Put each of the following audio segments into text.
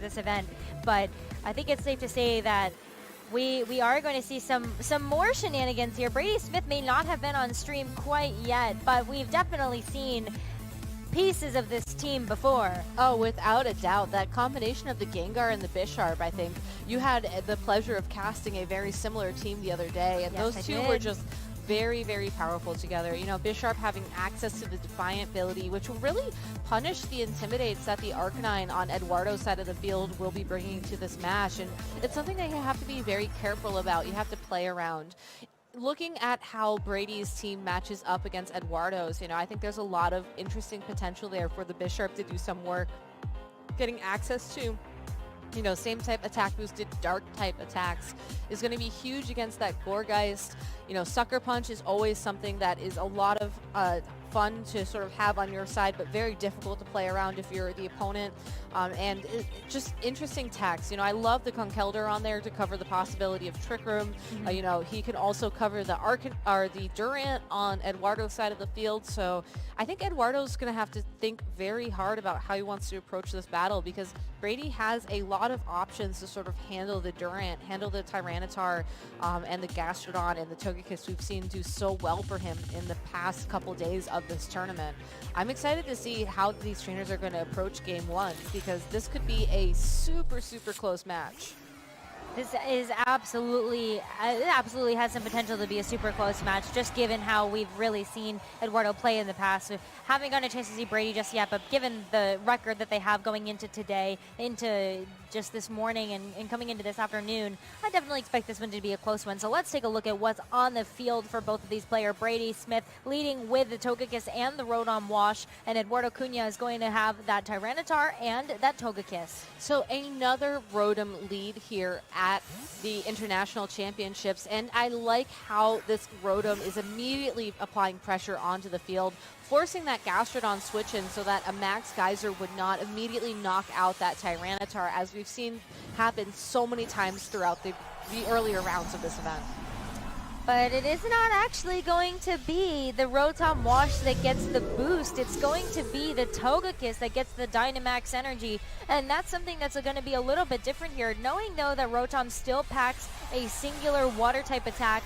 this event. But I think it's safe to say that we are going to see some more shenanigans here. Brady Smith may not have been on stream quite yet, but we've definitely seen pieces of this team before. Oh, without a doubt. That combination of the Gengar and the Bisharp, I think. You had the pleasure of casting a very similar team the other day, and Yes, those two were just very, very powerful together. You know, Bisharp having access to the Defiant ability, which will really punish the Intimidates that the Arcanine on Eduardo's side of the field will be bringing to this match. And it's something that you have to be very careful about. You have to play around. Looking at how Brady's team matches up against Eduardo's, you know, I think there's a lot of interesting potential there for the Bisharp to do some work. Getting access to, you know, same type attack boosted dark type attacks is going to be huge against that Gourgeist. You know, Sucker Punch is always something that is a lot of fun to sort of have on your side, but very difficult to play around if you're the opponent. And just interesting attacks. You know, I love the Conkeldurr on there to cover the possibility of Trick Room. You know, he can also cover the Durant on Eduardo's side of the field. So I think Eduardo's going to have to think very hard about how he wants to approach this battle, because Brady has a lot of options to sort of handle the Durant, handle the Tyranitar, and the Gastrodon and the Togekiss we've seen do so well for him in the past couple days of this tournament. I'm excited to see how these trainers are going to approach game one, because this could be a super, super close match. This is absolutely has some potential to be a super close match, just given how we've really seen Eduardo play in the past. So haven't gotten a chance to see Brady just yet, but given the record that they have going into today, into just this morning and coming into this afternoon, I definitely expect this one to be a close one. So let's take a look at what's on the field for both of these players. Brady Smith leading with the Togekiss and the Rotom Wash, and Eduardo Cunha is going to have that Tyranitar and that Togekiss. So another Rotom lead here at the International Championships, and I like how this Rotom is immediately applying pressure onto the field, forcing that Gastrodon switch in so that a Max Geyser would not immediately knock out that Tyranitar, as we've seen happen so many times throughout the earlier rounds of this event. But it is not actually going to be the Rotom Wash that gets the boost. It's going to be the Togekiss that gets the Dynamax energy. And that's something that's going to be a little bit different here. Knowing, though, that Rotom still packs a singular water-type attack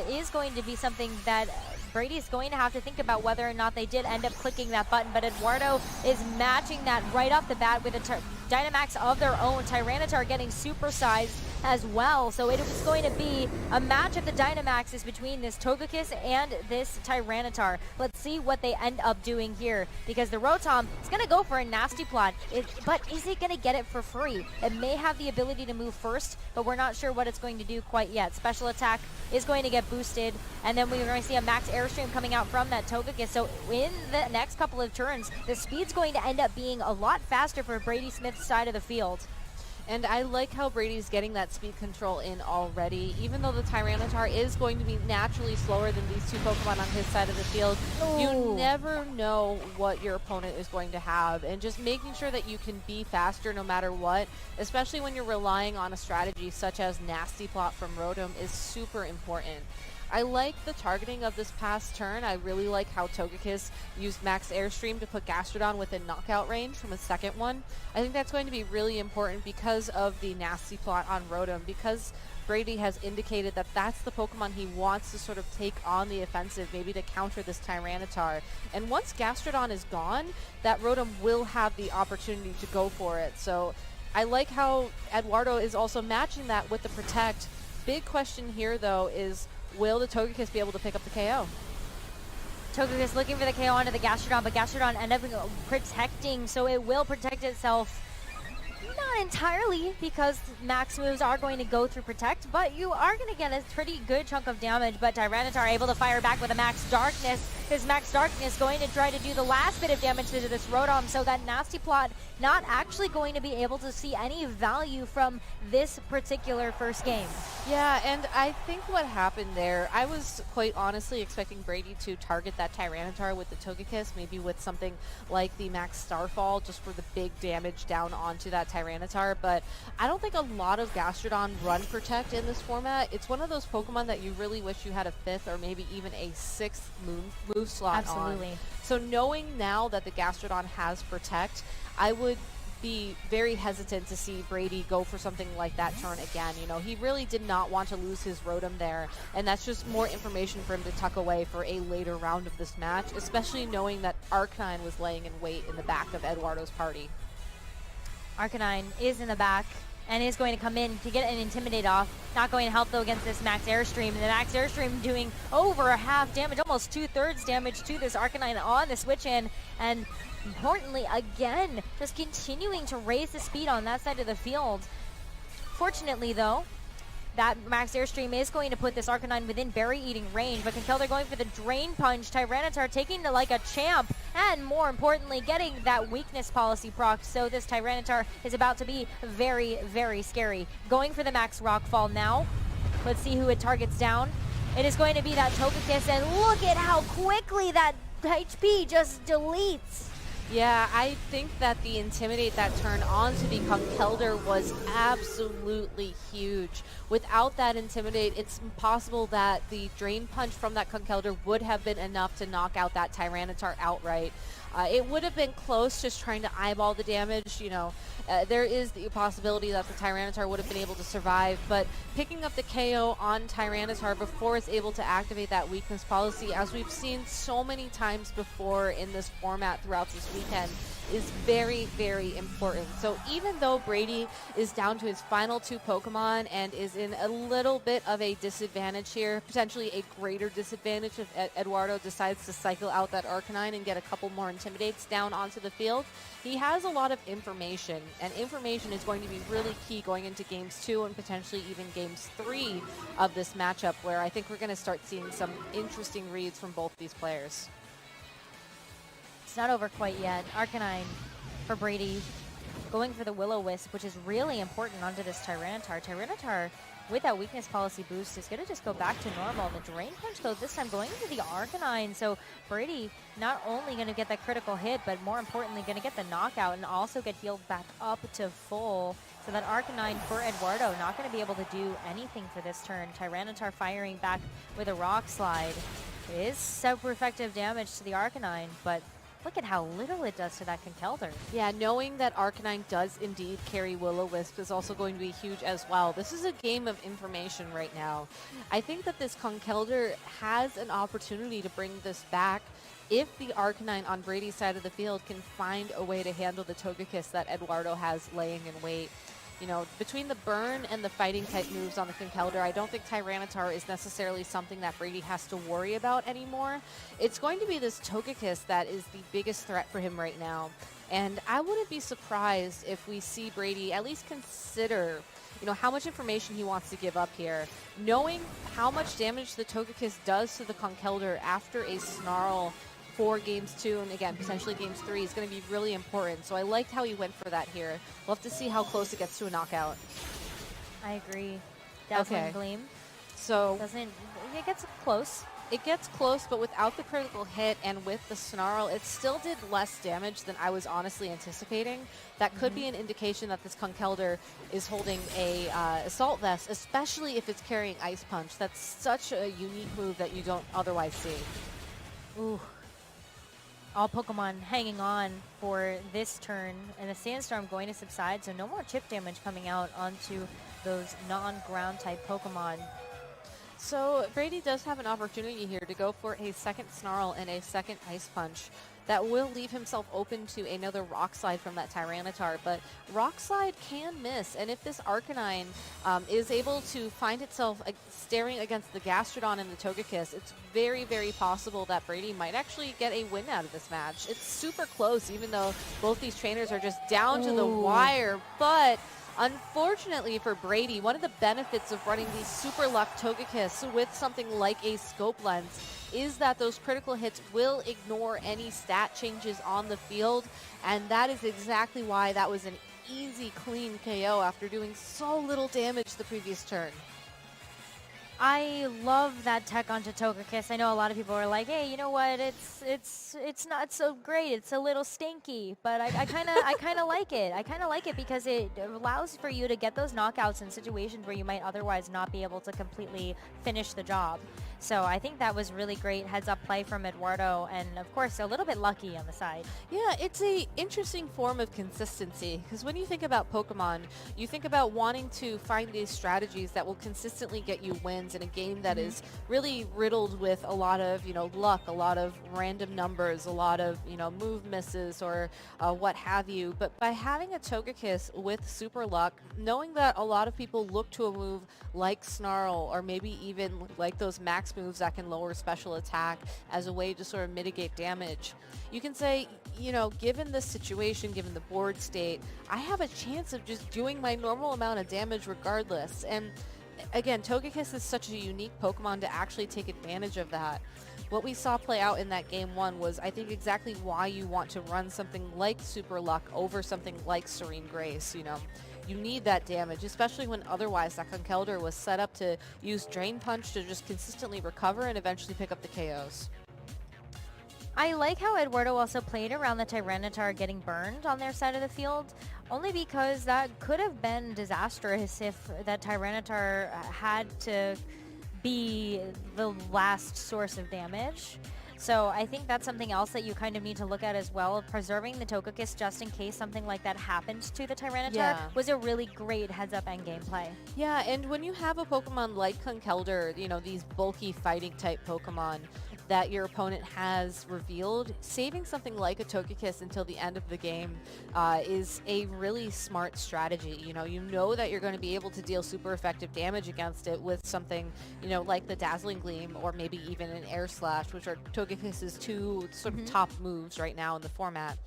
is going to be something that Brady's going to have to think about whether or not they did end up clicking that button. But Eduardo is matching that right off the bat with a Dynamax of their own. Tyranitar getting supersized as well. So it was going to be a match of the Dynamaxes between this Togekiss and this Tyranitar. Let's see what they end up doing here, because the Rotom is going to go for a Nasty Plot, but is it going to get it for free? It may have the ability to move first, but we're not sure what it's going to do quite yet. Special attack is going to get boosted, and then we're going to see a Max Airstream coming out from that Togekiss. So in the next couple of turns, the speed's going to end up being a lot faster for Brady Smith's side of the field. And I like how Brady's getting that speed control in already, even though the Tyranitar is going to be naturally slower than these two Pokemon on his side of the field. Ooh. You never know what your opponent is going to have, and just making sure that you can be faster no matter what, especially when you're relying on a strategy such as Nasty Plot from Rotom, is super important. I like the targeting of this past turn. I really like how Togekiss used Max Airstream to put Gastrodon within knockout range from a second one. I think that's going to be really important because of the Nasty Plot on Rotom, because Brady has indicated that that's the Pokemon he wants to sort of take on the offensive, maybe to counter this Tyranitar. And once Gastrodon is gone, that Rotom will have the opportunity to go for it. So I like how Eduardo is also matching that with the Protect. Big question here, though, is will the Togekiss be able to pick up the KO? Togekiss looking for the KO onto the Gastrodon, but Gastrodon ended up protecting, so it will protect itself. Not entirely, because max moves are going to go through Protect, but you are going to get a pretty good chunk of damage. But Tyranitar able to fire back with a Max Darkness. This Max Darkness going to try to do the last bit of damage to this Rotom, so that Nasty Plot not actually going to be able to see any value from this particular first game. Yeah, and I think what happened there, I was quite honestly expecting Brady to target that Tyranitar with the Togekiss, maybe with something like the Max Starfall, just for the big damage down onto that Tyranitar, but I don't think a lot of Gastrodon run Protect in this format. It's one of those Pokemon that you really wish you had a 5th or maybe even a 6th move slot on. Absolutely. So knowing now that the Gastrodon has Protect, I would be very hesitant to see Brady go for something like that turn again. You know, he really did not want to lose his Rotom there, and that's just more information for him to tuck away for a later round of this match, especially knowing that Arcanine was laying in wait in the back of Eduardo's party. Arcanine is in the back and is going to come in to get an Intimidate off. Not going to help, though, against this Max Airstream. And the Max Airstream doing over half damage, almost 2/3 damage to this Arcanine on the switch in. And importantly, again, just continuing to raise the speed on that side of the field. Fortunately, though, that Max Airstream is going to put this Arcanine within Berry Eating range, but Conkeldurr going for the Drain Punch. Tyranitar taking it like a champ, and more importantly, getting that weakness policy proc. So this Tyranitar is about to be very, very scary. Going for the Max Rockfall now. Let's see who it targets down. It is going to be that Togekiss, and look at how quickly that HP just deletes. Yeah, I think that the Intimidate that turn onto the Conkeldurr was absolutely huge. Without that Intimidate, it's possible that the Drain Punch from that Conkeldurr would have been enough to knock out that Tyranitar outright. It would have been close just trying to eyeball the damage. You know, there is the possibility that the Tyranitar would have been able to survive, but picking up the KO on Tyranitar before it's able to activate that weakness policy, as we've seen so many times before in this format throughout this weekend, is very, very important. So even though Brady is down to his final 2 Pokemon and is in a little bit of a disadvantage here, potentially a greater disadvantage if Eduardo decides to cycle out that Arcanine and get a couple more Intimidates down onto the field, he has a lot of information, and information is going to be really key going into games 2 and potentially even games 3 of this matchup, where I think we're going to start seeing some interesting reads from both these players. It's not over quite yet. Arcanine for Brady going for the Will-O-Wisp, which is really important onto this Tyranitar. Tyranitar, with that weakness policy boost, is going to just go back to normal. The Drain Punch, though, this time going into the Arcanine. So Brady not only going to get that critical hit, but more importantly, going to get the knockout and also get healed back up to full. So that Arcanine for Eduardo not going to be able to do anything for this turn. Tyranitar firing back with a Rock Slide. It is super effective damage to the Arcanine, but look at how little it does to that Conkeldurr. Yeah, knowing that Arcanine does indeed carry Will-O-Wisp is also going to be huge as well. This is a game of information right now. I think that this Conkeldurr has an opportunity to bring this back if the Arcanine on Brady's side of the field can find a way to handle the Togekiss that Eduardo has laying in wait. You know, between the burn and the fighting type moves on the Conkeldurr, I don't think Tyranitar is necessarily something that Brady has to worry about anymore. It's going to be this Togekiss that is the biggest threat for him right now. And I wouldn't be surprised if we see Brady at least consider, you know, how much information he wants to give up here. Knowing how much damage the Togekiss does to the Conkeldurr after a Snarl for games 2 and again potentially games 3 is going to be really important. So I liked how he went for that here. We'll have to see how close it gets to a knockout. I agree. Dazzling Okay. Gleam. So It gets close. it gets close, but without the critical hit and with the Snarl, it still did less damage than I was honestly anticipating. That could be an indication that this Conkeldurr is holding a Assault Vest, especially if it's carrying Ice Punch. That's such a unique move that you don't otherwise see. Ooh. All Pokemon hanging on for this turn, and the Sandstorm going to subside, so no more chip damage coming out onto those non-ground type Pokemon. So Brady does have an opportunity here to go for a second Snarl and a second Ice Punch. That will leave himself open to another Rock Slide from that Tyranitar, but Rock Slide can miss, and if this Arcanine is able to find itself staring against the Gastrodon and the Togekiss, it's very, very possible that Brady might actually get a win out of this match. It's super close, even though both these trainers are just down to the wire, but unfortunately for Brady, one of the benefits of running the Super Luck Togekiss with something like a Scope Lens is that those critical hits will ignore any stat changes on the field, and that is exactly why that was an easy, clean KO after doing so little damage the previous turn. I love that tech onto Togekiss. I know a lot of people are like, "Hey, you know what? It's not so great. It's a little stinky." But I kind of like it. I kind of like it because it allows for you to get those knockouts in situations where you might otherwise not be able to completely finish the job. So I think that was really great heads-up play from Eduardo, and of course a little bit lucky on the side. Yeah, it's a interesting form of consistency because when you think about Pokemon, you think about wanting to find these strategies that will consistently get you wins in a game that is really riddled with a lot of, luck, a lot of random numbers, a lot of, move misses or what have you. But by having a Togekiss with super luck, knowing that a lot of people look to a move like Snarl or maybe even like those max moves that can lower special attack as a way to sort of mitigate damage, you can say, given this situation, given the board state, I have a chance of just doing my normal amount of damage regardless. And again, Togekiss is such a unique Pokemon to actually take advantage of that. What we saw play out in that game 1 was, I think, exactly why you want to run something like Super Luck over something like Serene Grace. You need that damage, especially when otherwise that Conkeldurr was set up to use Drain Punch to just consistently recover and eventually pick up the KOs. I like how Eduardo also played around the Tyranitar getting burned on their side of the field, only because that could have been disastrous if that Tyranitar had to be the last source of damage. So I think that's something else that you kind of need to look at as well. Preserving the Togekiss just in case something like that happened to the Tyranitar was a really great heads-up end gameplay. Yeah, and when you have a Pokemon like Conkeldurr, these bulky fighting type Pokemon that your opponent has revealed, saving something like a Togekiss until the end of the game is a really smart strategy. You know that you're going to be able to deal super effective damage against it with something, like the Dazzling Gleam or maybe even an Air Slash, which are Togekiss's two sort of top moves right now in the format.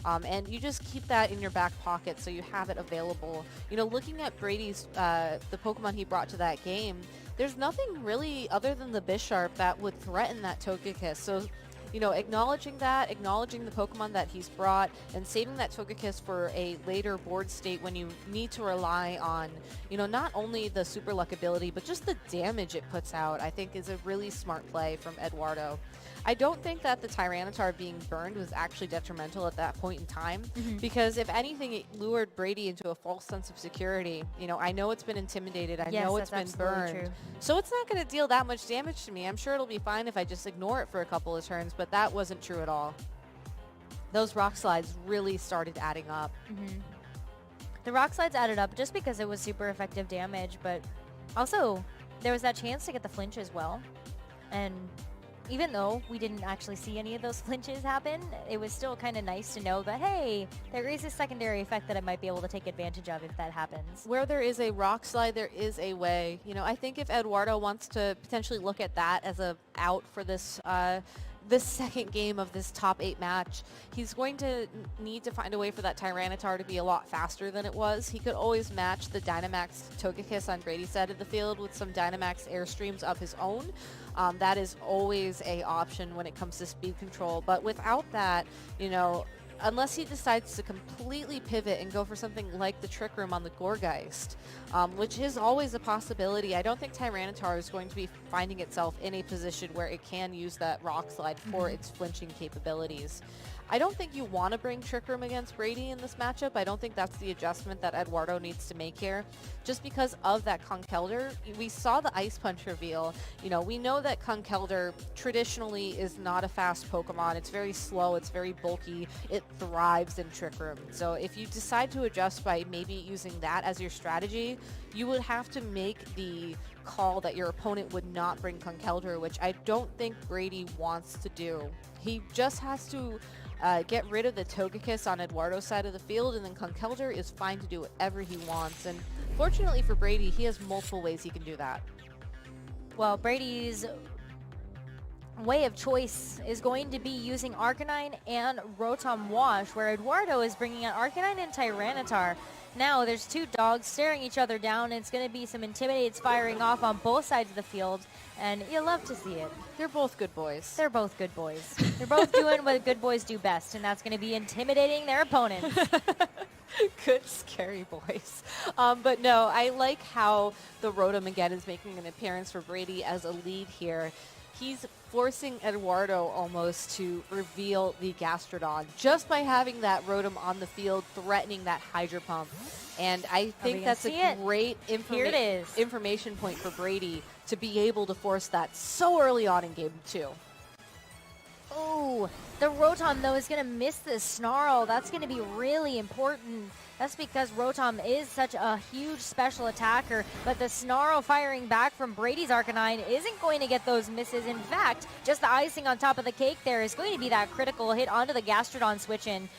And you just keep that in your back pocket so you have it available. Looking at Brady's, the Pokemon he brought to that game, there's nothing really other than the Bisharp that would threaten that Togekiss. So, acknowledging the Pokemon that he's brought, and saving that Togekiss for a later board state when you need to rely on, not only the Super Luck ability, but just the damage it puts out, I think is a really smart play from Eduardo. I don't think that the Tyranitar being burned was actually detrimental at that point in time, because if anything, it lured Brady into a false sense of security. I know it's been intimidated. I know it's been burned. True. So it's not going to deal that much damage to me. I'm sure it'll be fine if I just ignore it for a couple of turns, but that wasn't true at all. Those rock slides really started adding up. The rock slides added up just because it was super effective damage, but also there was that chance to get the flinch as well. And even though we didn't actually see any of those flinches happen, it was still kind of nice to know that, hey, there is a secondary effect that I might be able to take advantage of if that happens. Where there is a rock slide, there is a way. I think if Eduardo wants to potentially look at that as a out for this this second game of this top 8 match, he's going to need to find a way for that Tyranitar to be a lot faster than it was. He could always match the Dynamax Togekiss on Brady's side of the field with some Dynamax Airstreams of his own. That is always a option when it comes to speed control. But without that, unless he decides to completely pivot and go for something like the Trick Room on the Gourgeist, which is always a possibility, I don't think Tyranitar is going to be finding itself in a position where it can use that Rock Slide for its flinching capabilities. I don't think you want to bring Trick Room against Brady in this matchup. I don't think that's the adjustment that Eduardo needs to make here. Just because of that Conkeldurr, we saw the Ice Punch reveal. We know that Conkeldurr traditionally is not a fast Pokemon. It's very slow. It's very bulky. It thrives in Trick Room. So if you decide to adjust by maybe using that as your strategy, you would have to make the call that your opponent would not bring Conkeldurr, which I don't think Brady wants to do. He just has to get rid of the Togekiss on Eduardo's side of the field, and then Conkeldurr is fine to do whatever he wants. And fortunately for Brady, he has multiple ways he can do that. Well, Brady's way of choice is going to be using Arcanine and Rotom Wash, where Eduardo is bringing out Arcanine and Tyranitar. Now there's two dogs staring each other down, and it's going to be some Intimidates firing off on both sides of the field, and you love to see it. They're both good boys. They're both good boys. They're both doing what good boys do best, and that's going to be intimidating their opponents. Good scary voice. But no, I like how the Rotom again is making an appearance for Brady as a lead here. He's forcing Eduardo almost to reveal the Gastrodon just by having that Rotom on the field threatening that Hydro Pump. And I think that's a great information point for Brady to be able to force that so early on in game 2. Oh, the Rotom, though, is going to miss this Snarl. That's going to be really important. That's because Rotom is such a huge special attacker, but the Snarl firing back from Brady's Arcanine isn't going to get those misses. In fact, just the icing on top of the cake there is going to be that critical hit onto the Gastrodon switch-in.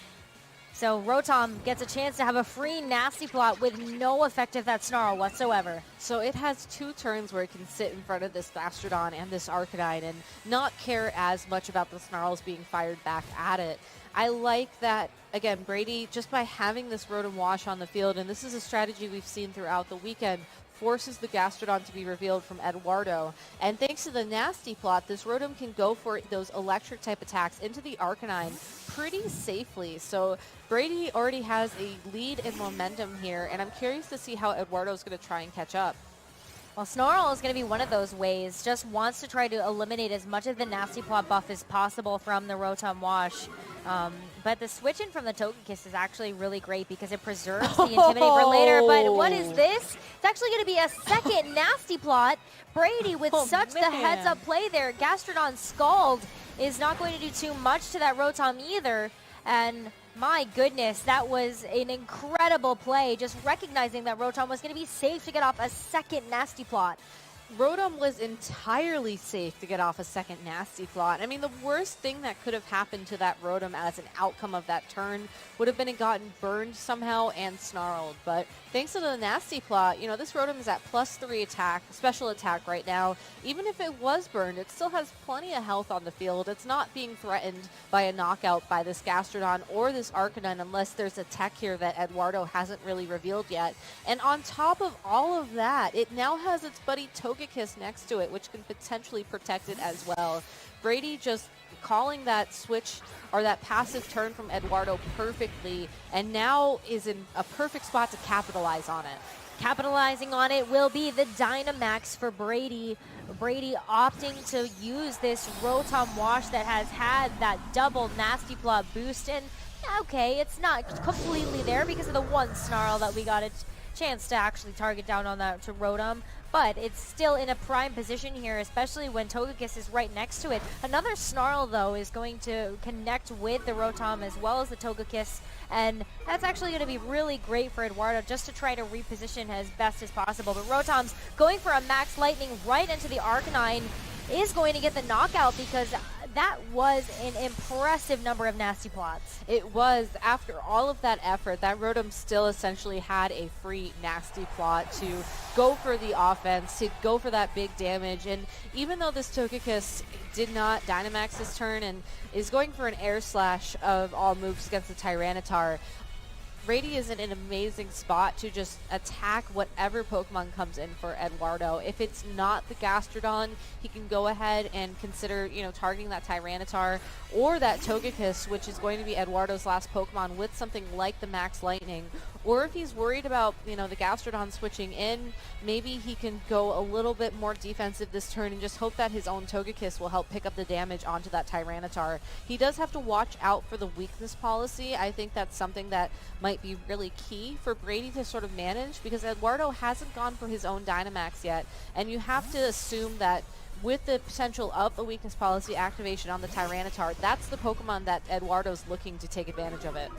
So Rotom gets a chance to have a free Nasty Plot with no effect of that Snarl whatsoever. So it has 2 turns where it can sit in front of this Gastrodon and this Arcanine and not care as much about the Snarls being fired back at it. I like that, again, Brady, just by having this Rotom Wash on the field, and this is a strategy we've seen throughout the weekend, forces the Gastrodon to be revealed from Eduardo. And thanks to the Nasty Plot, this Rotom can go for those electric type attacks into the Arcanine pretty safely. So Brady already has a lead in momentum here, and I'm curious to see how Eduardo's going to try and catch up. Well, Snarl is going to be one of those ways. Just wants to try to eliminate as much of the Nasty Plot buff as possible from the Rotom Wash. But the switch-in from the Togekiss is actually really great because it preserves the Intimidate for later. But what is this? It's actually going to be a second Nasty Plot. Brady with the heads-up play there. Gastrodon Scald is not going to do too much to that Rotom either. And my goodness, that was an incredible play, just recognizing that Rotom was going to be safe to get off a second Nasty Plot. Rotom was entirely safe to get off a second Nasty Plot. I mean, the worst thing that could have happened to that Rotom as an outcome of that turn would have been it gotten burned somehow and snarled. But thanks to the Nasty Plot, you know, this Rotom is at +3 attack, special attack right now. Even if it was burned, it still has plenty of health on the field. It's not being threatened by a knockout by this Gastrodon or this Arcanine unless there's a tech here that Eduardo hasn't really revealed yet. And on top of all of that, it now has its buddy Togekiss next to it, which can potentially protect it as well. Brady just calling that switch or that passive turn from Eduardo perfectly, and now is in a perfect spot to capitalize on it. Capitalizing on it will be the Dynamax for Brady. Brady opting to use this Rotom Wash that has had that double Nasty Plot boost, and okay, it's not completely there because of the one Snarl that we got a chance to actually target down on that to Rotom. But it's still in a prime position here, especially when Togekiss is right next to it. Another Snarl, though, is going to connect with the Rotom as well as the Togekiss, and that's actually going to be really great for Eduardo just to try to reposition as best as possible. But Rotom's going for a Max Lightning right into the Arcanine is going to get the knockout because that was an impressive number of Nasty Plots. It was. After all of that effort, that Rotom still essentially had a free Nasty Plot to go for the offense, to go for that big damage. And even though this Togekiss did not Dynamax this turn and is going for an Air Slash of all moves against the Tyranitar, Brady is in an amazing spot to just attack whatever Pokemon comes in for Eduardo. If it's not the Gastrodon, he can go ahead and consider, you know, targeting that Tyranitar or that Togekiss, which is going to be Eduardo's last Pokemon, with something like the Max Lightning. Or if he's worried about, you know, the Gastrodon switching in, maybe he can go a little bit more defensive this turn and just hope that his own Togekiss will help pick up the damage onto that Tyranitar. He does have to watch out for the weakness policy. I think that's something that might be really key for Brady to sort of manage, because Eduardo hasn't gone for his own Dynamax yet, and you have to assume that with the potential of the weakness policy activation on the Tyranitar, that's the Pokemon that Eduardo's looking to take advantage of it.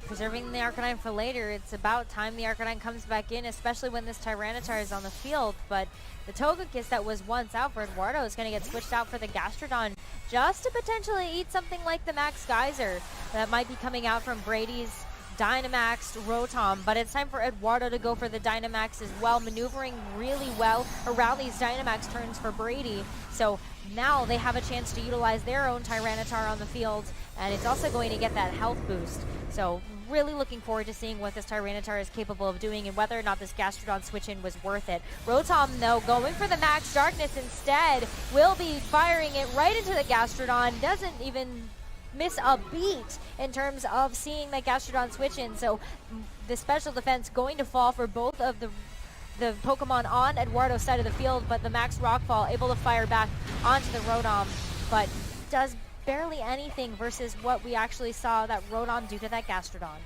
Preserving the Arcanine for later, it's about time the Arcanine comes back in, especially when this Tyranitar is on the field. But the Togekiss that was once out for Eduardo is going to get switched out for the Gastrodon just to potentially eat something like the Max Geyser that might be coming out from Brady's Dynamax Rotom. But it's time for Eduardo to go for the Dynamax as well, maneuvering really well around these Dynamax turns for Brady. So now they have a chance to utilize their own Tyranitar on the field, and it's also going to get that health boost. So really looking forward to seeing what this Tyranitar is capable of doing and whether or not this Gastrodon switch-in was worth it. Rotom, though, going for the Max Darkness instead, will be firing it right into the Gastrodon. Doesn't even miss a beat in terms of seeing that Gastrodon switch in. So the special defense going to fall for both of the Pokemon on Eduardo's side of the field, but the Max Rockfall able to fire back onto the Rotom, but does barely anything versus what we actually saw that Rotom do to that Gastrodon.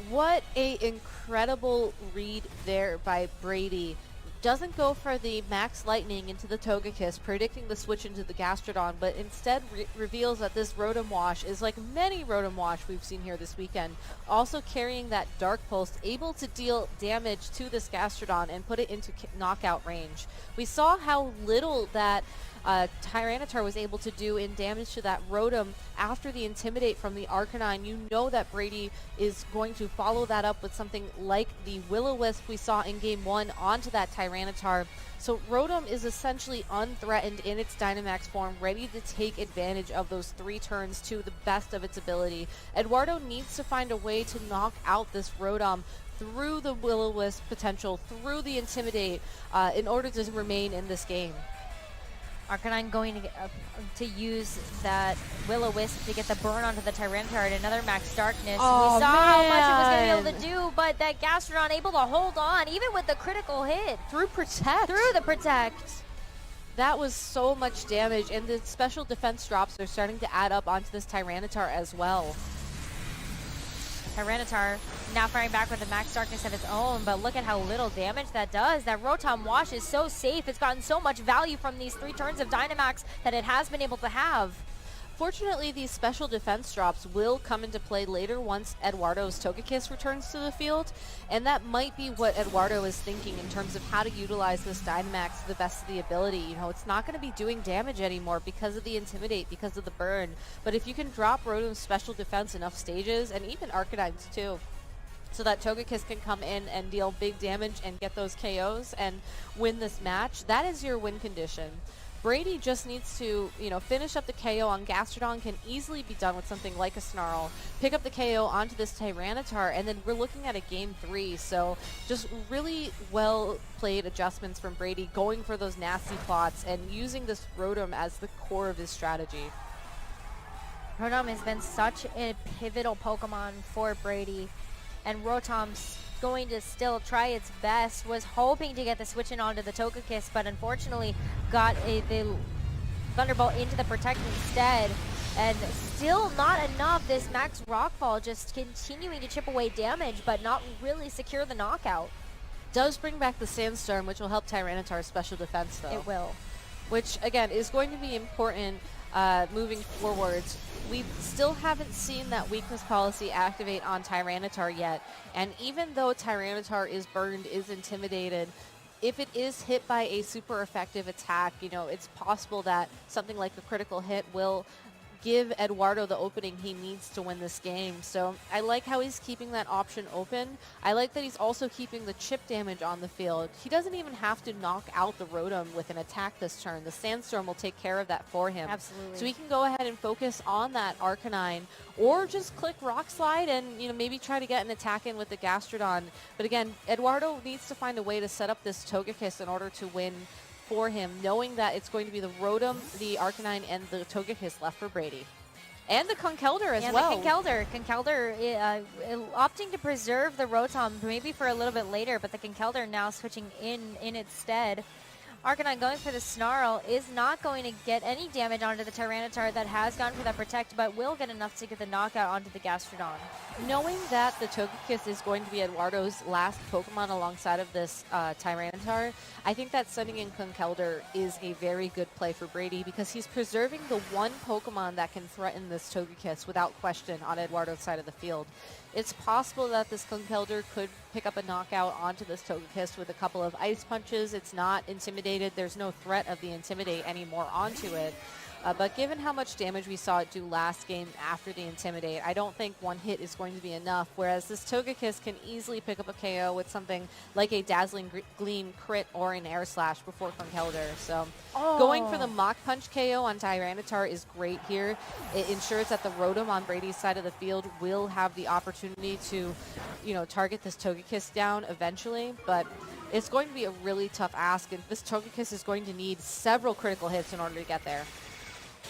What a incredible read there by Brady. Doesn't go for the Max Lightning into the Togekiss, predicting the switch into the Gastrodon, but instead reveals that this Rotom Wash is like many Rotom Wash we've seen here this weekend, also carrying that Dark Pulse, able to deal damage to this Gastrodon and put it into knockout range. We saw how little that Tyranitar was able to do in damage to that Rotom after the Intimidate from the Arcanine. You know that Brady is going to follow that up with something like the Will-O-Wisp we saw in Game 1 onto that Tyranitar. So Rotom is essentially unthreatened in its Dynamax form, ready to take advantage of those 3 turns to the best of its ability. Eduardo needs to find a way to knock out this Rotom through the Will-O-Wisp potential, through the Intimidate, in order to remain in this game. Arcanine going to, to use that Will-O-Wisp to get the burn onto the Tyranitar and another Max Darkness. Oh, we saw how much it was going to be man. able to do, but that Gastrodon able to hold on, even with the critical hit. Through Protect. Through the Protect. That was so much damage, and the special defense drops are starting to add up onto this Tyranitar as well. Tyranitar now firing back with a Max Darkness of its own, but look at how little damage that does. That Rotom Wash is so safe. It's gotten so much value from these 3 turns of Dynamax that it has been able to have. Fortunately, these special defense drops will come into play later once Eduardo's Togekiss returns to the field, and that might be what Eduardo is thinking in terms of how to utilize this Dynamax to the best of the ability. You know, it's not going to be doing damage anymore because of the Intimidate, because of the burn, but if you can drop Rotom's special defense enough stages, and even Arcanine's too, so that Togekiss can come in and deal big damage and get those KOs and win this match, that is your win condition. Brady just needs to, you know, finish up the KO on Gastrodon, can easily be done with something like a Snarl, pick up the KO onto this Tyranitar, and then we're looking at a Game 3. So just really well played adjustments from Brady, going for those nasty plots and using this Rotom as the core of his strategy. Rotom has been such a pivotal Pokemon for Brady, and Rotom's going to still try its best, was hoping to get the switch in onto the Togekiss, but unfortunately got the Thunderbolt into the Protect instead, and still not enough. This Max Rockfall just continuing to chip away damage, but not really secure the knockout. Does bring back the Sandstorm, which will help Tyranitar's special defense, though. It will. Which, again, is going to be important moving forwards. We still haven't seen that weakness policy activate on Tyranitar yet, and even though Tyranitar is burned, is intimidated, if it is hit by a super effective attack, you know, it's possible that something like a critical hit will give Eduardo the opening he needs to win this game. So I like how he's keeping that option open. I like that he's also keeping the chip damage on the field. He doesn't even have to knock out the Rotom with an attack this turn. The Sandstorm will take care of that for him. Absolutely. So he can go ahead and focus on that Arcanine, or just click Rock Slide and, you know, maybe try to get an attack in with the Gastrodon. But again, Eduardo needs to find a way to set up this Togekiss in order to win for him, knowing that it's going to be the Rotom, the Arcanine, and the Togekiss left for Brady. And the Conkeldurr as well. And the Conkeldurr. Conkeldurr opting to preserve the Rotom maybe for a little bit later, but the Conkeldurr now switching in its stead. Arcanine going for the Snarl is not going to get any damage onto the Tyranitar that has gone for that Protect, but will get enough to get the knockout onto the Gastrodon. Knowing that the Togekiss is going to be Eduardo's last Pokemon alongside of this Tyranitar, I think that sending in Conkeldurr is a very good play for Brady, because he's preserving the one Pokemon that can threaten this Togekiss without question on Eduardo's side of the field. It's possible that this Conkeldurr could pick up a knockout onto this Togekiss with a couple of Ice Punches. It's not intimidated. There's no threat of the Intimidate anymore onto it. But given how much damage we saw it do last game after the Intimidate, I don't think one hit is going to be enough, whereas this Togekiss can easily pick up a KO with something like a Dazzling Gleam crit or an Air Slash before Conkeldurr. So going for the Mach Punch KO on Tyranitar is great here. It ensures that the Rotom on Brady's side of the field will have the opportunity to, you know, target this Togekiss down eventually, but it's going to be a really tough ask, and this Togekiss is going to need several critical hits in order to get there.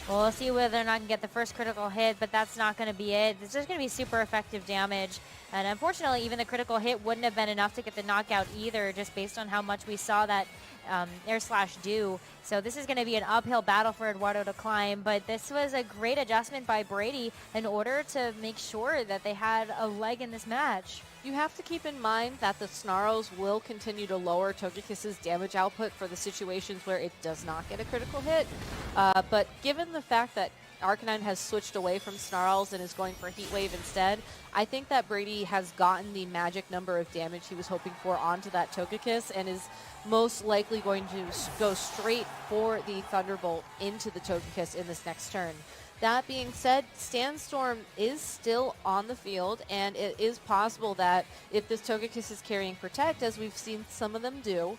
Well, we'll see whether or not I can get the first critical hit, but that's not going to be it. It's just going to be super effective damage. And unfortunately, even the critical hit wouldn't have been enough to get the knockout either, just based on how much we saw that air slash do. So this is going to be an uphill battle for Eduardo to climb, but this was a great adjustment by Brady in order to make sure that they had a leg in this match. You have to keep in mind that the Snarls will continue to lower Togekiss' damage output for the situations where it does not get a critical hit. But given the fact that Arcanine has switched away from Snarls and is going for Heat Wave instead, I think that Brady has gotten the magic number of damage he was hoping for onto that Togekiss and is most likely going to go straight for the Thunderbolt into the Togekiss in this next turn. That being said, Sandstorm is still on the field, and it is possible that if this Togekiss is carrying Protect, as we've seen some of them do,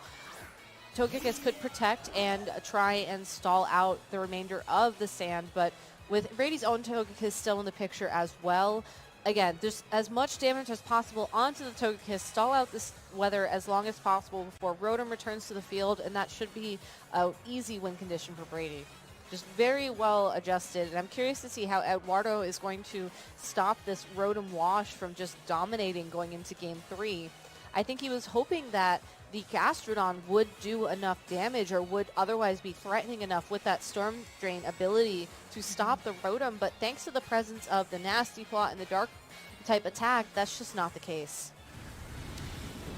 Togekiss could Protect and try and stall out the remainder of the Sand, but with Brady's own Togekiss still in the picture as well, again, there's as much damage as possible onto the Togekiss, stall out this weather as long as possible before Rotom returns to the field, and that should be an easy win condition for Brady. Just very well adjusted, and I'm curious to see how Eduardo is going to stop this Rotom Wash from just dominating going into Game 3. I think he was hoping that the Gastrodon would do enough damage or would otherwise be threatening enough with that Storm Drain ability to stop the Rotom, but thanks to the presence of the Nasty Plot and the Dark type attack, that's just not the case.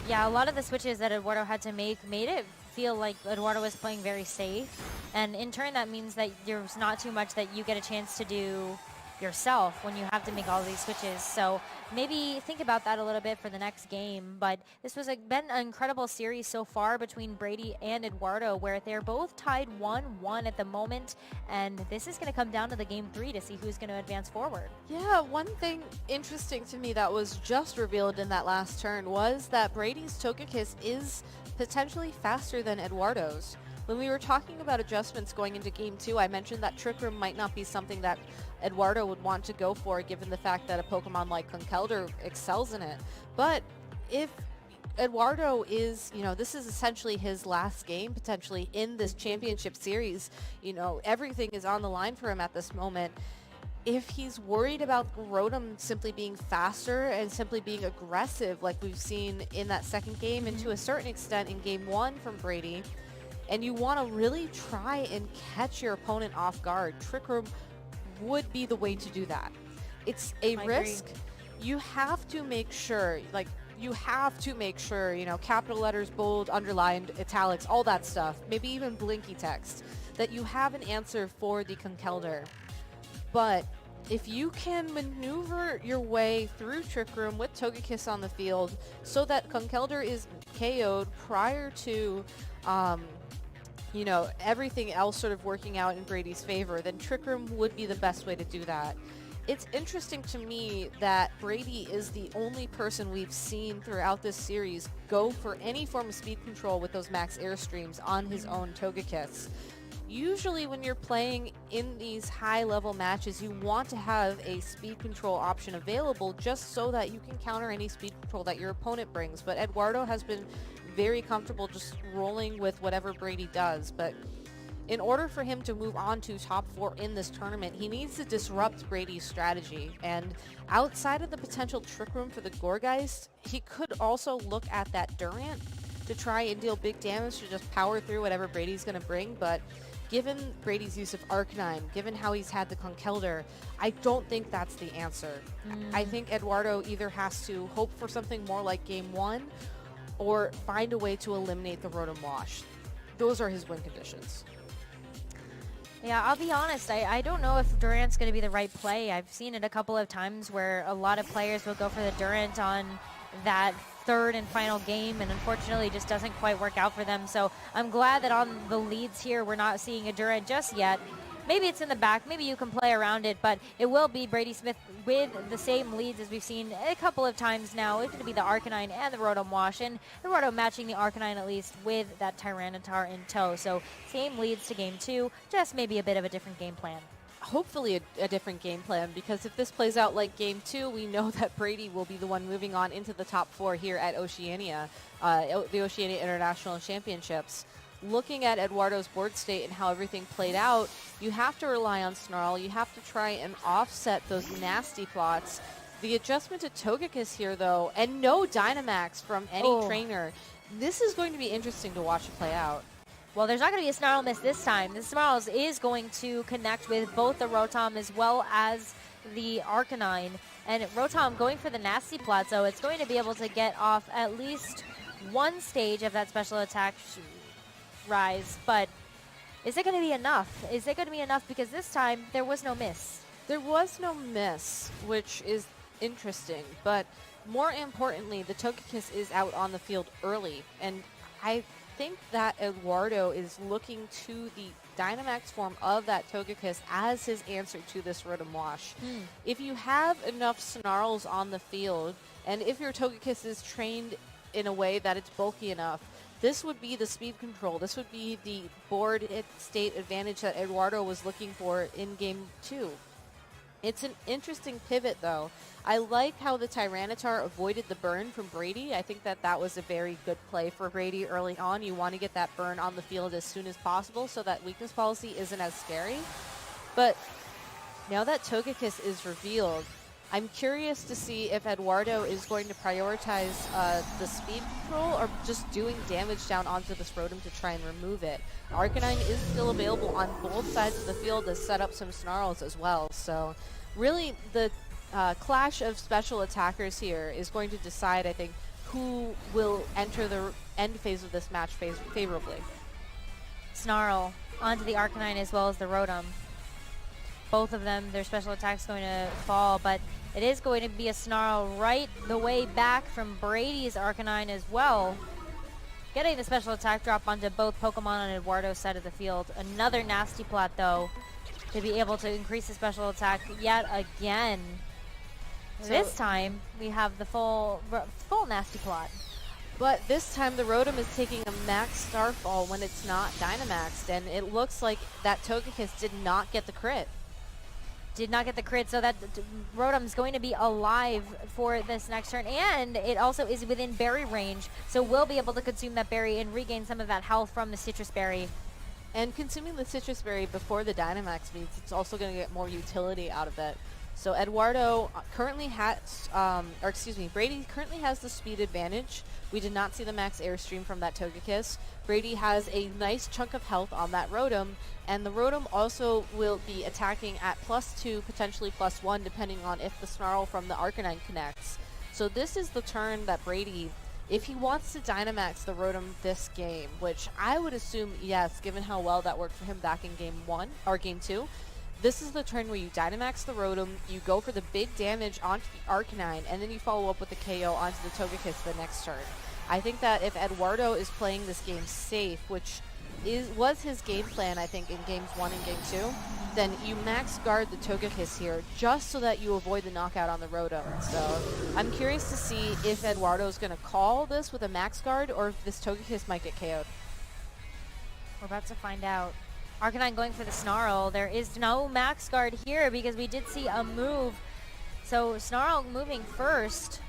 Yeah, a lot of the switches that Eduardo had to make made it feel like Eduardo was playing very safe, and in turn that means that there's not too much that you get a chance to do yourself when you have to make all these switches. So maybe think about that a little bit for the next game. But this was been an incredible series so far between Brady and Eduardo, where they're both tied 1-1 at the moment, and this is going to come down to the Game 3 to see who's going to advance forward. Yeah, one thing interesting to me that was just revealed in that last turn was that Brady's Togekiss is potentially faster than Eduardo's. When we were talking about adjustments going into Game 2, I mentioned that Trick Room might not be something that Eduardo would want to go for, given the fact that a Pokemon like Conkeldurr excels in it. But if Eduardo is, this is essentially his last game, potentially, in this championship series, everything is on the line for him at this moment. If he's worried about Rotom simply being faster and simply being aggressive, like we've seen in that second game, and to a certain extent in Game 1 from Brady, and you want to really try and catch your opponent off guard, Trick Room would be the way to do that. It's a risk. You have to make sure, capital letters, bold, underlined, italics, all that stuff, maybe even blinky text, that you have an answer for the Conkeldurr. But if you can maneuver your way through Trick Room with Togekiss on the field so that Conkeldurr is KO'd prior to everything else sort of working out in Brady's favor, then Trick Room would be the best way to do that. It's interesting to me that Brady is the only person we've seen throughout this series go for any form of speed control with those max airstreams on his own Togekiss. Usually when you're playing in these high-level matches, you want to have a speed control option available just so that you can counter any speed control that your opponent brings. But Eduardo has been very comfortable just rolling with whatever Brady does. But in order for him to move on to top 4 in this tournament, he needs to disrupt Brady's strategy. And outside of the potential Trick Room for the Gourgeist, he could also look at that Durant to try and deal big damage to just power through whatever Brady's going to bring. But given Brady's use of Arcanine, given how he's had the Conkeldurr, I don't think that's the answer. I think Eduardo either has to hope for something more like Game 1 or find a way to eliminate the Rotom Wash. Those are his win conditions. Yeah, I'll be honest, I don't know if Durant's going to be the right play. I've seen it a couple of times where a lot of players will go for the Durant on that third and final game, and unfortunately it just doesn't quite work out for them. So I'm glad that on the leads here we're not seeing a Durant just yet. Maybe it's in the back, maybe you can play around it, but it will be Brady Smith with the same leads as we've seen a couple of times now. It's going to be the Arcanine and the Rotom Wash, and Eduardo matching the Arcanine at least with that Tyranitar in tow. So same leads to Game 2, just maybe a bit of a different game plan. Hopefully a different game plan, because if this plays out like Game 2, we know that Brady will be the one moving on into the top 4 here at Oceania, the Oceania International Championships. looking at Eduardo's board state and how everything played out, you have to rely on Snarl. You have to try and offset those nasty plots. The adjustment to Togekiss here, though, and no Dynamax from any trainer. This is going to be interesting to watch it play out. Well, there's not going to be a Snarl miss this time. The Snarl is going to connect with both the Rotom as well as the Arcanine. And Rotom going for the nasty plot, so it's going to be able to get off at least one stage of that special attack rise. But is it going to be enough? Is it going to be enough? Because this time there was no miss. There was no miss, which is interesting. But more importantly, the Togekiss is out on the field early. And I think that Eduardo is looking to the Dynamax form of that Togekiss as his answer to this Rotom Wash. If you have enough Snarls on the field, and if your Togekiss is trained in a way that it's bulky enough, this would be the speed control. This would be the board state advantage that Eduardo was looking for in Game 2. It's an interesting pivot, though. I like how the Tyranitar avoided the burn from Brady. I think that that was a very good play for Brady early on. You want to get that burn on the field as soon as possible so that weakness policy isn't as scary. But now that Togekiss is revealed, I'm curious to see if Eduardo is going to prioritize the speed control or just doing damage down onto this Rotom to try and remove it. Arcanine is still available on both sides of the field to set up some Snarls as well. So really the clash of special attackers here is going to decide, I think, who will enter the end phase of this match favorably. Snarl onto the Arcanine as well as the Rotom. Both of them, their special attack's going to fall, but it is going to be a Snarl right the way back from Brady's Arcanine as well. Getting the special attack drop onto both Pokemon on Eduardo's side of the field. Another nasty plot, though, to be able to increase the special attack yet again. So this time, we have the full nasty plot. But this time, the Rotom is taking a max Starfall when it's not Dynamaxed, and it looks like that Togekiss did not get the crit. Did not get the crit, so that Rotom's going to be alive for this next turn, and it also is within berry range, so we'll be able to consume that berry and regain some of that health from the citrus berry. And consuming the citrus berry before the Dynamax means it's also going to get more utility out of it. So Eduardo currently has, Brady currently has the speed advantage. We did not see the max airstream from that Togekiss. Brady has a nice chunk of health on that Rotom, and the Rotom also will be attacking at +2, potentially +1, depending on if the Snarl from the Arcanine connects. So this is the turn that Brady, if he wants to Dynamax the Rotom this game, which I would assume yes, given how well that worked for him back in Game 1, or Game 2, this is the turn where you Dynamax the Rotom, you go for the big damage onto the Arcanine, and then you follow up with the KO onto the Togekiss the next turn. I think that if Eduardo is playing this game safe, which was his game plan, I think, in Games 1 and Game 2, then you max guard the Togekiss here just so that you avoid the knockout on the Rotom. So I'm curious to see if Eduardo is going to call this with a max guard or if this Togekiss might get KO'd. We're about to find out. Arcanine going for the Snarl. There is no max guard here because we did see a move. So Snarl moving first.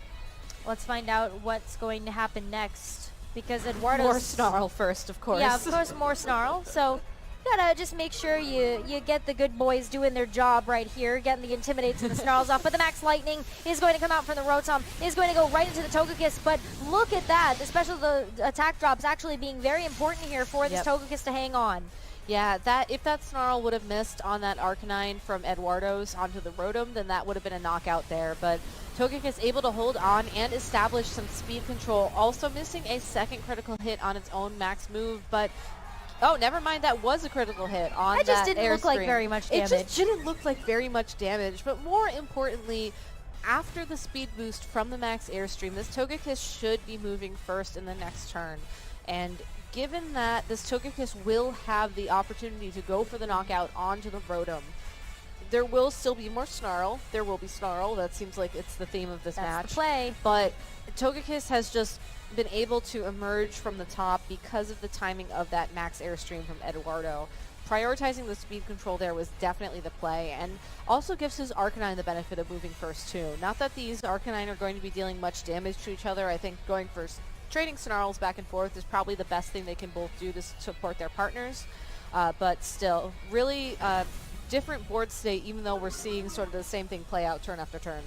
Let's find out what's going to happen next. Because Eduardo's... More Snarl first, of course. Yeah, of course, more Snarl. So gotta just make sure you get the good boys doing their job right here, getting the Intimidates and the Snarls off. But the Max Lightning is going to come out from the Rotom, is going to go right into the Togekiss. But look at that, especially the attack drops actually being very important here for this Togekiss to hang on. Yeah, if that Snarl would have missed on that Arcanine from Eduardo's onto the Rotom, then that would have been a knockout there. But Togekiss able to hold on and establish some speed control. Also missing a second critical hit on its own max move, but oh, never mind, that was a critical hit on that It just didn't look like very much damage. It just didn't look like very much damage, but more importantly, after the speed boost from the max airstream, this Togekiss should be moving first in the next turn. And given that this Togekiss will have the opportunity to go for the knockout onto the Rotom, there will still be more Snarl. There will be Snarl. That seems like it's the theme of this match. The play. But Togekiss has just been able to emerge from the top because of the timing of that max airstream from Eduardo. Prioritizing the speed control there was definitely the play, and also gives his Arcanine the benefit of moving first too. Not that these Arcanine are going to be dealing much damage to each other. I think going for trading Snarls back and forth is probably the best thing they can both do to support their partners. But still, really different board state, even though we're seeing sort of the same thing play out turn after turn.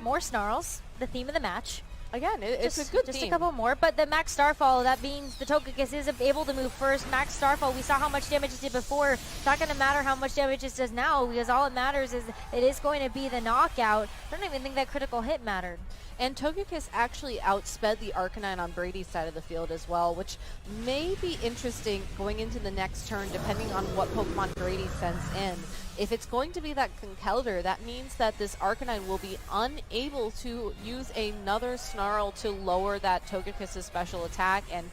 More Snarls, the theme of the match. Again, it's a good Just theme. a couple more, but the Max Starfall, that means the Togekiss is able to move first. Max Starfall, we saw how much damage it did before. It's not going to matter how much damage it does now, because all it matters is it is going to be the knockout. I don't even think that critical hit mattered. And Togekiss actually outsped the Arcanine on Brady's side of the field as well, which may be interesting going into the next turn depending on what Pokemon Brady sends in. If it's going to be that Conkeldurr, that means that this Arcanine will be unable to use another Snarl to lower that Togekiss's special attack and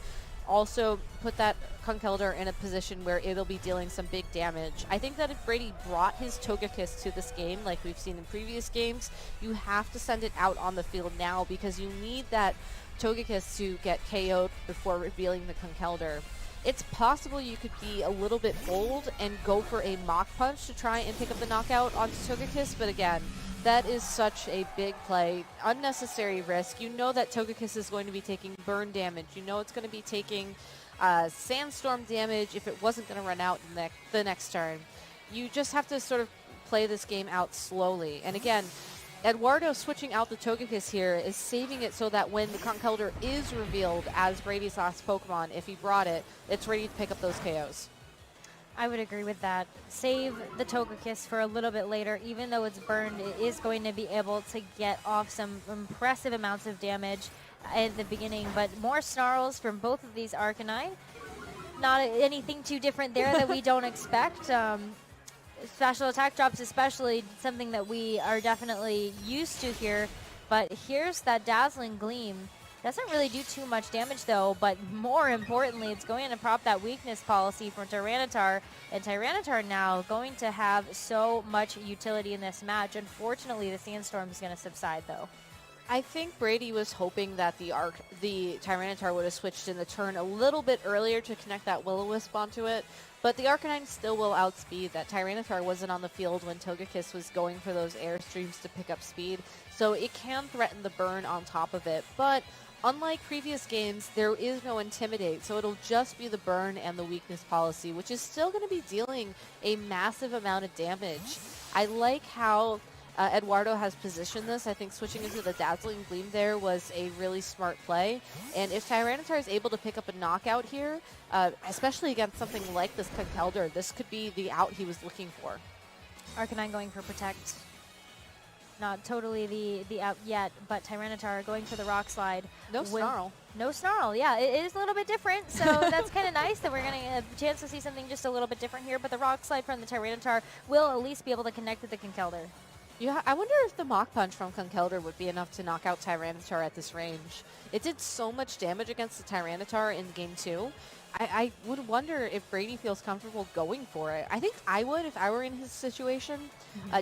also put that Conkeldurr in a position where it'll be dealing some big damage. I think that if Brady brought his Togekiss to this game, like we've seen in previous games, you have to send it out on the field now because you need that Togekiss to get KO'd before revealing the Conkeldurr. It's possible you could be a little bit bold and go for a Mach Punch to try and pick up the knockout onto Togekiss, but again, that is such a big play. Unnecessary risk. You know that Togekiss is going to be taking burn damage. You know it's going to be taking sandstorm damage if it wasn't going to run out the next turn. You just have to sort of play this game out slowly. And again, Eduardo switching out the Togekiss here is saving it so that when the Conkeldurr is revealed as Brady's last Pokemon, if he brought it, it's ready to pick up those KOs. I would agree with that. Save the Togekiss for a little bit later. Even though it's burned, it is going to be able to get off some impressive amounts of damage at the beginning. But more Snarls from both of these Arcanine. Not anything too different there that we don't expect. Special attack drops especially something that we are definitely used to here. But here's that Dazzling Gleam. Doesn't really do too much damage though, but more importantly, it's going to prop that weakness policy from Tyranitar, and Tyranitar now going to have so much utility in this match. Unfortunately, the Sandstorm is going to subside though. I think Brady was hoping that the Tyranitar would have switched in the turn a little bit earlier to connect that Will-O-Wisp onto it, but the Arcanine still will outspeed. That Tyranitar wasn't on the field when Togekiss was going for those airstreams to pick up speed, so it can threaten the burn on top of it, but unlike previous games, there is no Intimidate, so it'll just be the burn and the weakness policy, which is still going to be dealing a massive amount of damage. I like how Eduardo has positioned this. I think switching into the Dazzling Gleam there was a really smart play. And if Tyranitar is able to pick up a knockout here, especially against something like this Conkeldurr, this could be the out he was looking for. Arcanine going for Protect. Not totally the out yet, but Tyranitar going for the Rock Slide. No Snarl. No Snarl, yeah. It is a little bit different, so that's kind of nice that we're going to have a chance to see something just a little bit different here, but the Rock Slide from the Tyranitar will at least be able to connect with the Conkeldurr. Yeah, I wonder if the Mach Punch from Conkeldurr would be enough to knock out Tyranitar at this range. It did so much damage against the Tyranitar in Game 2. I would wonder if Brady feels comfortable going for it. I think I would if I were in his situation,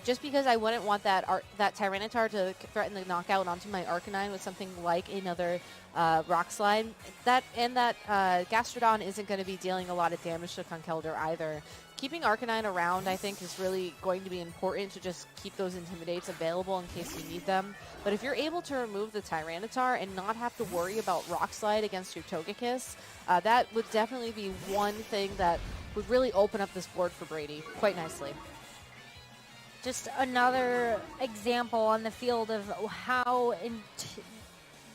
just because I wouldn't want that Tyranitar to threaten the knockout onto my Arcanine with something like another Rock Slide. That Gastrodon isn't going to be dealing a lot of damage to Conkeldurr either. Keeping Arcanine around, I think, is really going to be important to just keep those Intimidates available in case you need them. But if you're able to remove the Tyranitar and not have to worry about Rock Slide against your Togekiss, that would definitely be one thing that would really open up this board for Brady quite nicely. Just another example on the field of how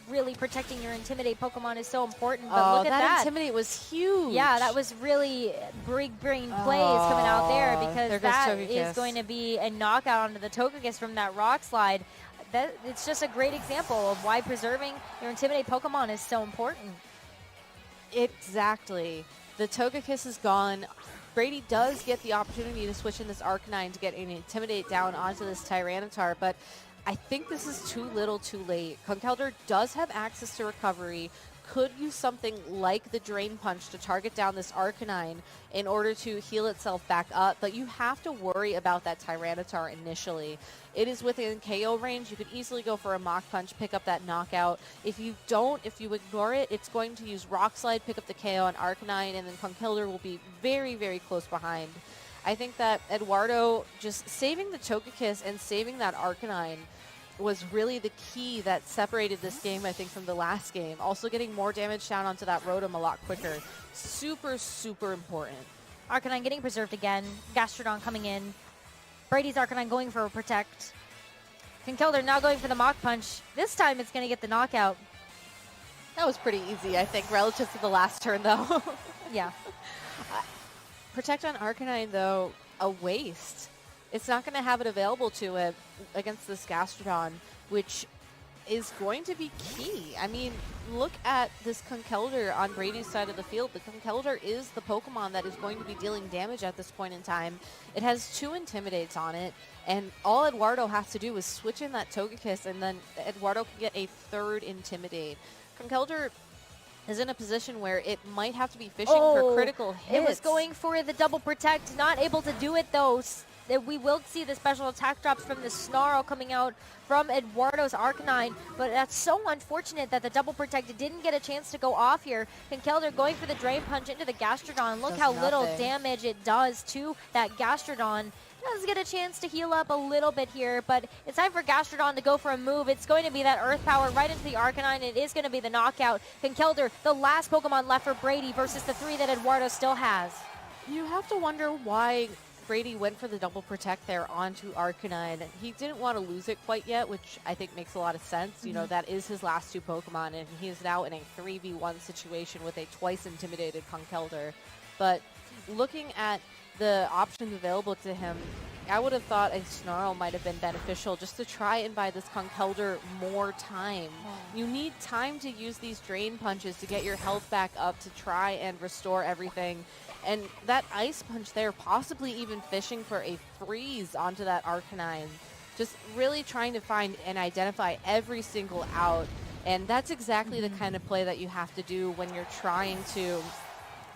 really protecting your Intimidate Pokemon is so important, but look at that. Intimidate was huge. Yeah, that was really big brain plays coming out there, because that is going to be a knockout onto the Togekiss from that Rock Slide. It's just a great example of why preserving your Intimidate Pokemon is so important. Exactly. The Togekiss is gone. Brady does get the opportunity to switch in this Arcanine to get an Intimidate down onto this Tyranitar, but I think this is too little too late. Conkeldurr does have access to recovery, could use something like the Drain Punch to target down this Arcanine in order to heal itself back up, but you have to worry about that Tyranitar initially. It is within KO range. You could easily go for a Mach Punch, pick up that knockout. If you ignore it, it's going to use Rock Slide, pick up the KO on Arcanine, and then Conkeldurr will be very, very close behind. I think that Eduardo just saving the Togekiss and saving that Arcanine was really the key that separated this game, I think, from the last game. Also getting more damage down onto that Rotom a lot quicker. Super, super important. Arcanine getting preserved again. Gastrodon coming in. Brady's Arcanine going for a protect. Conkeldurr now going for the Mach Punch. This time it's going to get the knockout. That was pretty easy, I think, relative to the last turn, though. Yeah. Protect on Arcanine, though, a waste. It's not going to have it available to it against this Gastrodon, which is going to be key. I mean, look at this Conkeldurr on Brady's side of the field. The Conkeldurr is the Pokemon that is going to be dealing damage at this point in time. It has 2 Intimidates on it, and all Eduardo has to do is switch in that Togekiss, and then Eduardo can get a 3rd Intimidate. Conkeldurr is in a position where it might have to be fishing for critical hits. It was going for the double protect, not able to do it though. We will see the special attack drops from the Snarl coming out from Eduardo's Arcanine, but that's so unfortunate that the double protect didn't get a chance to go off here. Conkeldurr going for the Drain Punch into the Gastrodon. Look how little damage it does to that Gastrodon. Does get a chance to heal up a little bit here, but it's time for Gastrodon to go for a move. It's going to be that Earth Power right into the Arcanine. It is going to be the knockout. Conkeldurr, the last Pokemon left for Brady versus the 3 that Eduardo still has. You have to wonder why Brady went for the double protect there onto Arcanine. He didn't want to lose it quite yet, which I think makes a lot of sense. You know, that is his last 2 Pokemon, and he is now in a 3v1 situation with a twice intimidated Conkeldurr. But looking at the options available to him, I would have thought a Snarl might have been beneficial just to try and buy this Conkeldurr more time. You need time to use these Drain Punches to get your health back up to try and restore everything. And that Ice Punch there, possibly even fishing for a freeze onto that Arcanine. Just really trying to find and identify every single out. And that's exactly the kind of play that you have to do when you're trying to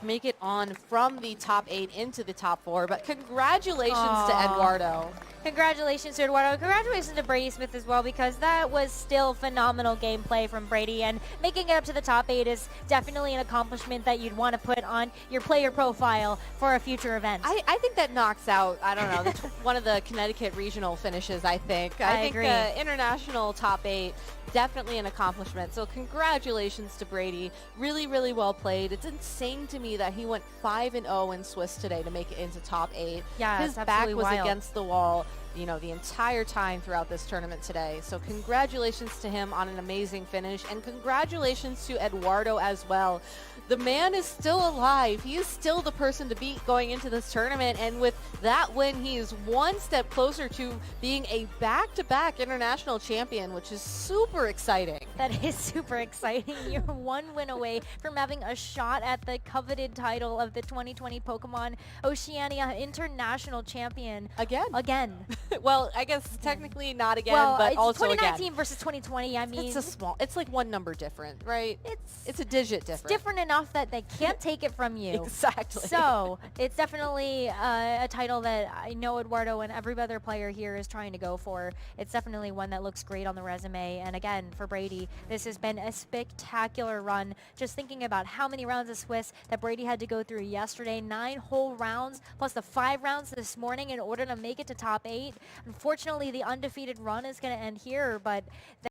make it on from the top 8 into the top 4. But congratulations to Eduardo. Congratulations to Eduardo. Congratulations to Brady Smith as well, because that was still phenomenal gameplay from Brady, and making it up to the top 8 is definitely an accomplishment that you'd want to put on your player profile for a future event. I think that knocks out, I don't know, one of the Connecticut regional finishes, I think. I think agree. International top 8, definitely an accomplishment. So congratulations to Brady. Really, really well played. It's insane to me that he went 5-0 in Swiss today to make it into top 8. Yeah, his back was against the wall, you know, the entire time throughout this tournament today. So congratulations to him on an amazing finish, and congratulations to Eduardo as well. The man is still alive. He is still the person to beat going into this tournament, and with that win, he is one step closer to being a back-to-back international champion, which is super exciting. That is super exciting. You're 1 win away from having a shot at the coveted title of the 2020 Pokemon Oceania International Champion. Again. Well, I guess technically not again, Well, but it's also 2019 again. versus 2020. I mean, It's like 1 number different, right? It's a digit different. It's different enough that they can't take it from you. Exactly. So it's definitely a title that I know Eduardo and every other player here is trying to go for. It's definitely one that looks great on the resume. And again, for Brady, this has been a spectacular run. Just thinking about how many rounds of Swiss that Brady had to go through yesterday, 9 whole rounds, plus the 5 rounds this morning in order to make it to top 8. Unfortunately, the undefeated run is going to end here, but